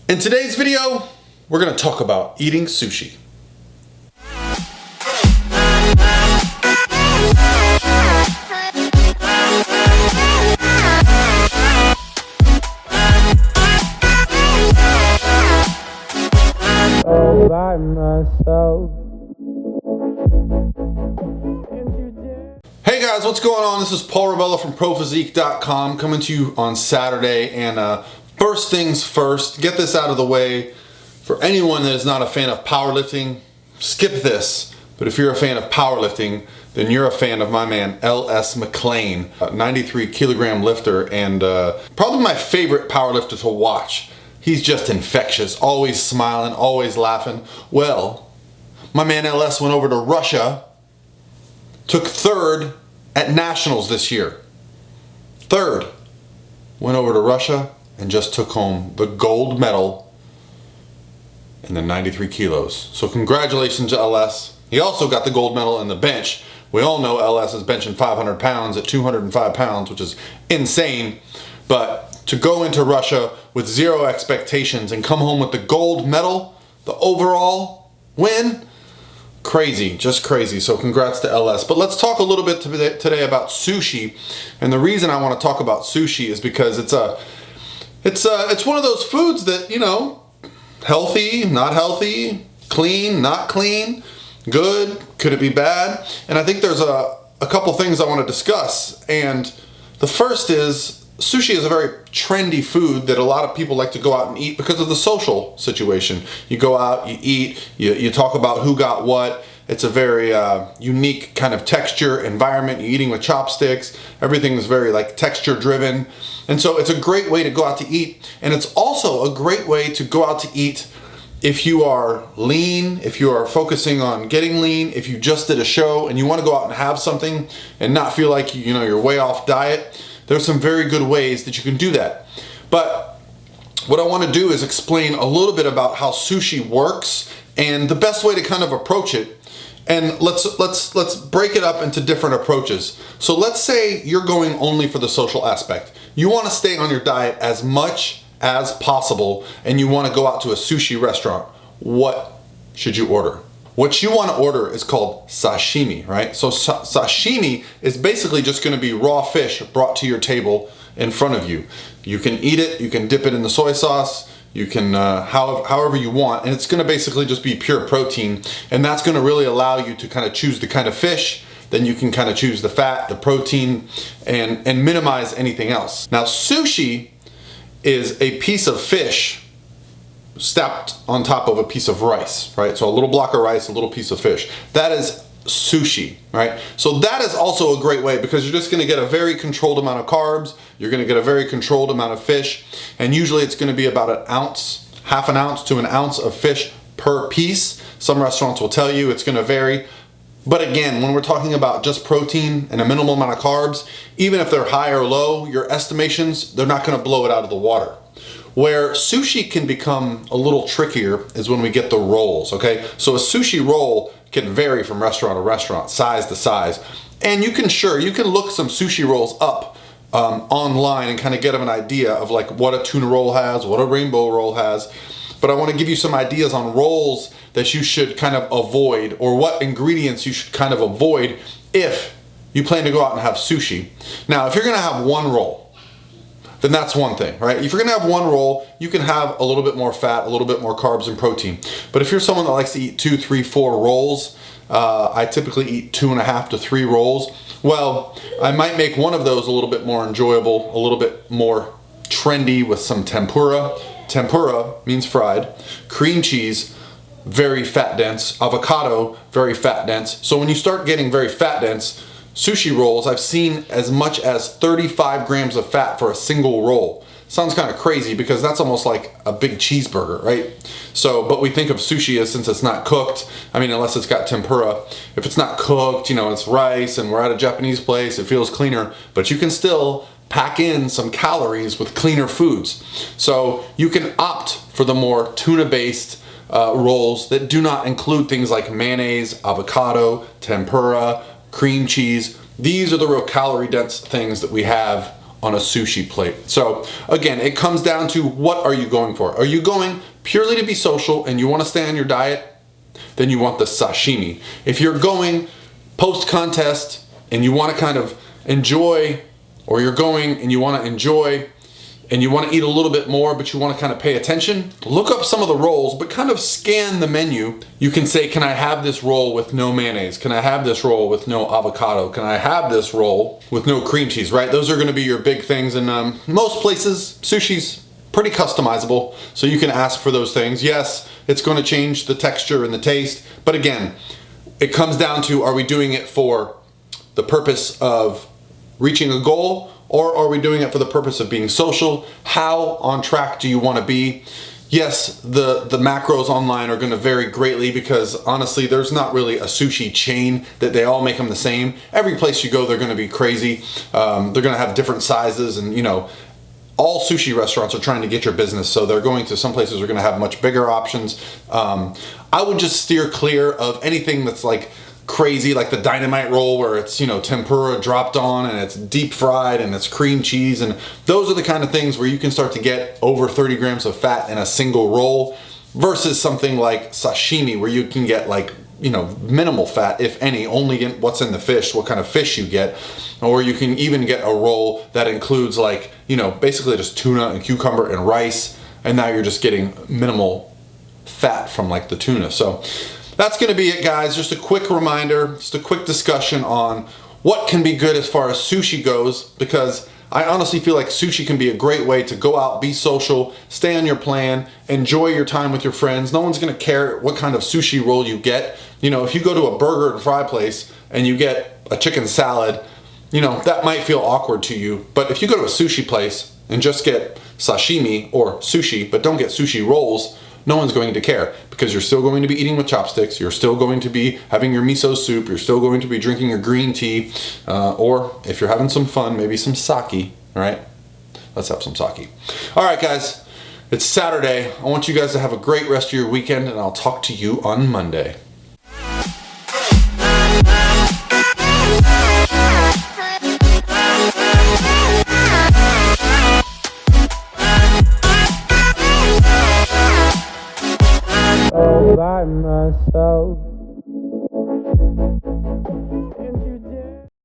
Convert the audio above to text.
In today's video, we're going to talk about eating sushi. All by myself. Hey guys, what's going on? This is Paul Rebella from ProPhysique.com coming to you on Saturday. And first things first, get this out of the way. For anyone that is not a fan of powerlifting, skip this. But if you're a fan of powerlifting, then you're a fan of my man L.S. McLean, a 93 kilogram lifter and probably my favorite powerlifter to watch. He's just infectious, always smiling, always laughing. Well, my man LS went over to Russia, took third at Nationals this year. Third. Went over to Russia and just took home the gold medal in the 93 kilos. So congratulations to LS. He also got the gold medal in the bench. We all know LS is benching 500 pounds at 205 pounds, which is insane. But to go into Russia with zero expectations and come home with the gold medal, the overall win, crazy, just crazy. So congrats to LS. But let's talk a little bit today about sushi. And the reason I want to talk about sushi is because it's one of those foods that, you know, healthy, not healthy, clean, not clean, good, could it be bad? And I think there's a couple things I want to discuss. And the first is, sushi is a very trendy food that a lot of people like to go out and eat because of the social situation. You go out, you eat, you talk about who got what. It's a very unique kind of texture environment. You're eating with chopsticks. Everything is very like texture driven. And so it's a great way to go out to eat. And it's also a great way to go out to eat if you are lean, if you are focusing on getting lean, if you just did a show and you want to go out and have something and not feel like you're way off diet. There's some very good ways that you can do that. But what I want to do is explain a little bit about how sushi works and the best way to kind of approach it. And let's break it up into different approaches. So let's say you're going only for the social aspect. You want to stay on your diet as much as possible and you want to go out to a sushi restaurant. What should you order? What you want to order is called sashimi, right? So sashimi is basically just going to be raw fish brought to your table in front of you. You can eat it, you can dip it in the soy sauce, you can however you want, and it's going to basically just be pure protein, and that's going to really allow you to kind of choose the kind of fish. Then you can kind of choose the fat, the protein, and minimize anything else. Now sushi is a piece of fish stacked on top of a piece of rice, right? So a little block of rice, a little piece of fish. That is sushi, right? So that is also a great way because you're just gonna get a very controlled amount of carbs, you're gonna get a very controlled amount of fish, and usually it's gonna be about an ounce, half an ounce to an ounce of fish per piece. Some restaurants will tell you it's gonna vary. But again, when we're talking about just protein and a minimal amount of carbs, even if they're high or low, your estimations, they're not gonna blow it out of the water. Where sushi can become a little trickier is when we get the rolls, okay? So a sushi roll can vary from restaurant to restaurant, size to size. And you can look some sushi rolls up online and kind of get an idea of like what a tuna roll has, what a rainbow roll has. But I want to give you some ideas on rolls that you should kind of avoid, or what ingredients you should kind of avoid if you plan to go out and have sushi. Now, if you're gonna have one roll, then that's one thing, right? If you're gonna have one roll, you can have a little bit more fat, a little bit more carbs and protein. But if you're someone that likes to eat 2, 3, 4 rolls, I typically eat 2.5 to 3 rolls. Well, I might make one of those a little bit more enjoyable, a little bit more trendy with some tempura. Tempura means fried. Cream cheese, very fat dense. Avocado, very fat dense. So when you start getting very fat dense, sushi rolls, I've seen as much as 35 grams of fat for a single roll. Sounds kind of crazy because that's almost like a big cheeseburger, right? So, but we think of sushi as, since it's not cooked, I mean, unless it's got tempura, if it's not cooked, it's rice and we're at a Japanese place, it feels cleaner, but you can still pack in some calories with cleaner foods. So you can opt for the more tuna-based rolls that do not include things like mayonnaise, avocado, tempura, cream cheese. These are the real calorie dense things that we have on a sushi plate. So again, it comes down to what are you going for? Are you going purely to be social and you want to stay on your diet? Then you want the sashimi. If you're going post-contest and you want to kind of enjoy, or you're going and you want to enjoy and you want to eat a little bit more, but you want to kind of pay attention, look up some of the rolls, but kind of scan the menu. You can say, can I have this roll with no mayonnaise? Can I have this roll with no avocado? Can I have this roll with no cream cheese, right? Those are going to be your big things. And most places, sushi's pretty customizable, so you can ask for those things. Yes, it's going to change the texture and the taste, but again, it comes down to, are we doing it for the purpose of reaching a goal, or are we doing it for the purpose of being social? How on track do you want to be? Yes, the macros online are going to vary greatly because honestly, there's not really a sushi chain that they all make them the same. Every place you go, they're going to be crazy. They're going to have different sizes, and you know, all sushi restaurants are trying to get your business, so they're going to, some places are going to have much bigger options. I would just steer clear of anything that's like crazy, like the dynamite roll where it's, you know, tempura dropped on and it's deep fried and it's cream cheese, and those are the kind of things where you can start to get over 30 grams of fat in a single roll, versus something like sashimi where you can get like, you know, minimal fat, if any, only in what's in the fish, what kind of fish you get. Or you can even get a roll that includes like, you know, basically just tuna and cucumber and rice, and now you're just getting minimal fat from like the tuna. So that's going to be it, guys. Just a quick reminder, just a quick discussion on what can be good as far as sushi goes, because I honestly feel like sushi can be a great way to go out, be social, stay on your plan, enjoy your time with your friends. No one's going to care what kind of sushi roll you get. You know, if you go to a burger and fry place and you get a chicken salad, you know, that might feel awkward to you. But if you go to a sushi place and just get sashimi or sushi, but don't get sushi rolls, no one's going to care, because you're still going to be eating with chopsticks, you're still going to be having your miso soup, you're still going to be drinking your green tea, or if you're having some fun, maybe some sake, right? Let's have some sake. All right, guys, it's Saturday. I want you guys to have a great rest of your weekend, and I'll talk to you on Monday. By myself.